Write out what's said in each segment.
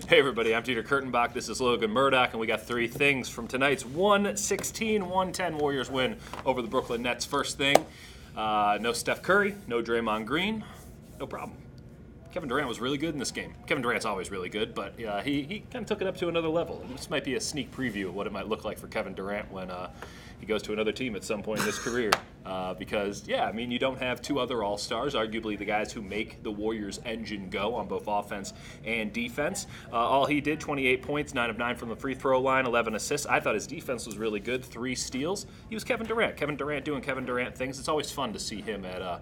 Hey everybody, I'm Peter Kurtenbach. This is Logan Murdock, and we got three things from tonight's 116-110 Warriors win over the Brooklyn Nets. First thing, no Steph Curry, no Draymond Green, no problem. Kevin Durant was really good in this game. Kevin Durant's always really good, but he kind of took it up to another level. And this might be a sneak preview of what it might look like for Kevin Durant when he goes to another team at some point in his career. Because, you don't have two other All-Stars, arguably the guys who make the Warriors' engine go on both offense and defense. All he did, 28 points, 9 of 9 from the free throw line, 11 assists. I thought his defense was really good, 3 steals. He was Kevin Durant. Kevin Durant doing Kevin Durant things. It's always fun to see him at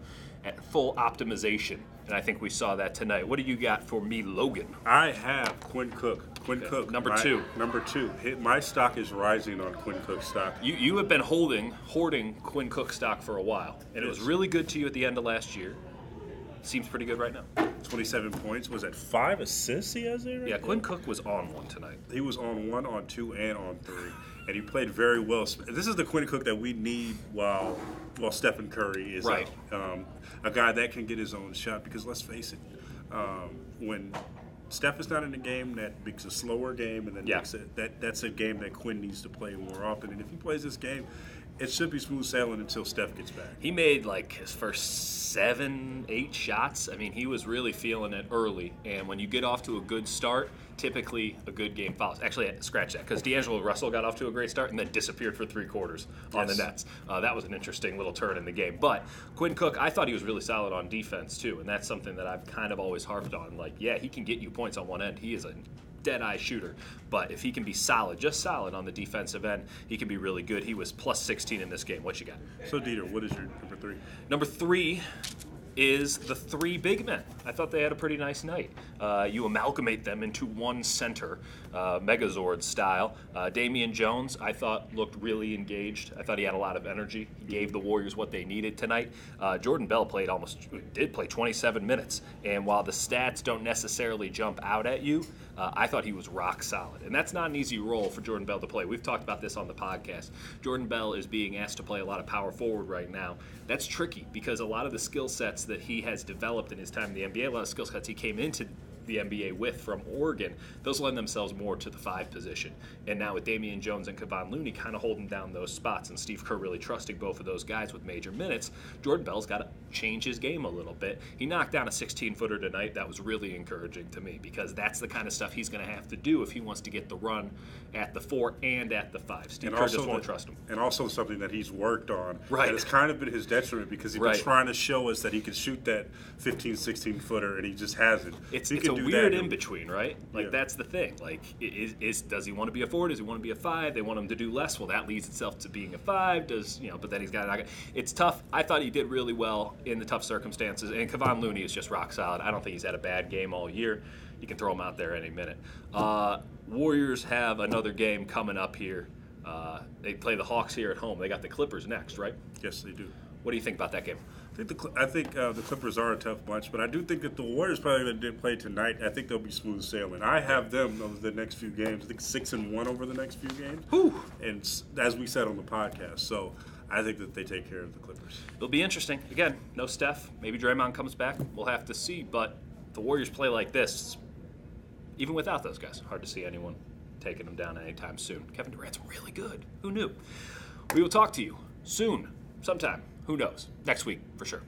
full optimization, and I think we saw that tonight. What do you got for me, Logan? I have Quinn Cook. Quinn Cook. Number two. My stock is rising on Quinn Cook stock. You have been hoarding Quinn Cook stock for a while, and it was really good to you at the end of last year. Seems pretty good right now. 27 points. Was that 5 assists he has there? Yeah, Quinn Cook was on one tonight. He was on 1, on 2, and on 3. And he played very well. This is the Quinn Cook that we need while Stephen Curry is right. out. A guy that can get his own shot, because let's face it, when Steph is not in the game, that makes a slower game, and then that's a game that Quinn needs to play more often. And if he plays this game, it should be smooth sailing until Steph gets back. He made his first 7-8 shots. I mean, he was really feeling it early. And when you get off to a good start, typically a good game follows. Actually, scratch that, because D'Angelo Russell got off to a great start and then disappeared for 3 quarters on the Nets. That was an interesting little turn in the game. But Quinn Cook, I thought he was really solid on defense too, and that's something that I've kind of always harped on. He can get you points on one end. He is a dead-eye shooter, but if he can be just solid on the defensive end, he can be really good. He was plus 16 in this game. What you got? So, Dieter, what is your number 3? Number 3 is the 3 big men. I thought they had a pretty nice night. You amalgamate them into one center, Megazord style. Damian Jones, I thought, looked really engaged. I thought he had a lot of energy. He gave the Warriors what they needed tonight. Jordan Bell did play 27 minutes, and while the stats don't necessarily jump out at you, I thought he was rock solid. And that's not an easy role for Jordan Bell to play. We've talked about this on the podcast. Jordan Bell is being asked to play a lot of power forward right now. That's tricky because a lot of the skill sets that he has developed in his time in the NBA, a lot of skill sets he came into the NBA with from Oregon, those lend themselves more to the 5 position. And now with Damian Jones and Kevon Looney kind of holding down those spots and Steve Kerr really trusting both of those guys with major minutes, Jordan Bell's got to change his game a little bit. He knocked down a 16-footer tonight. That was really encouraging to me because that's the kind of stuff he's going to have to do if he wants to get the run at the 4 and at the 5. Steve Kerr just won't trust him. And also something that he's worked on. Right. That has kind of been his detriment because he's been trying to show us that he could shoot that 15, 16-footer, and he just hasn't. It's a weird in-between, right? That's the thing. Does he want to be a 4? Does he want to be a 5? They want him to do less. Well, that leads itself to being a 5. But then he's got to. It's tough. I thought he did really well in the tough circumstances. And Kevon Looney is just rock solid. I don't think he's had a bad game all year. You can throw him out there any minute. Warriors have another game coming up here. They play the Hawks here at home. They got the Clippers next, right? Yes, they do. What do you think about that game? I think the Clippers are a tough bunch, but I do think that the Warriors probably going to play tonight. I think they'll be smooth sailing. I have them over the next few games. I think 6-1 over the next few games. Whew. And as we said on the podcast, so I think that they take care of the Clippers. It'll be interesting. Again, no Steph. Maybe Draymond comes back. We'll have to see. But the Warriors play like this, even without those guys. Hard to see anyone taking them down anytime soon. Kevin Durant's really good. Who knew? We will talk to you soon, sometime. Who knows? Next week, for sure.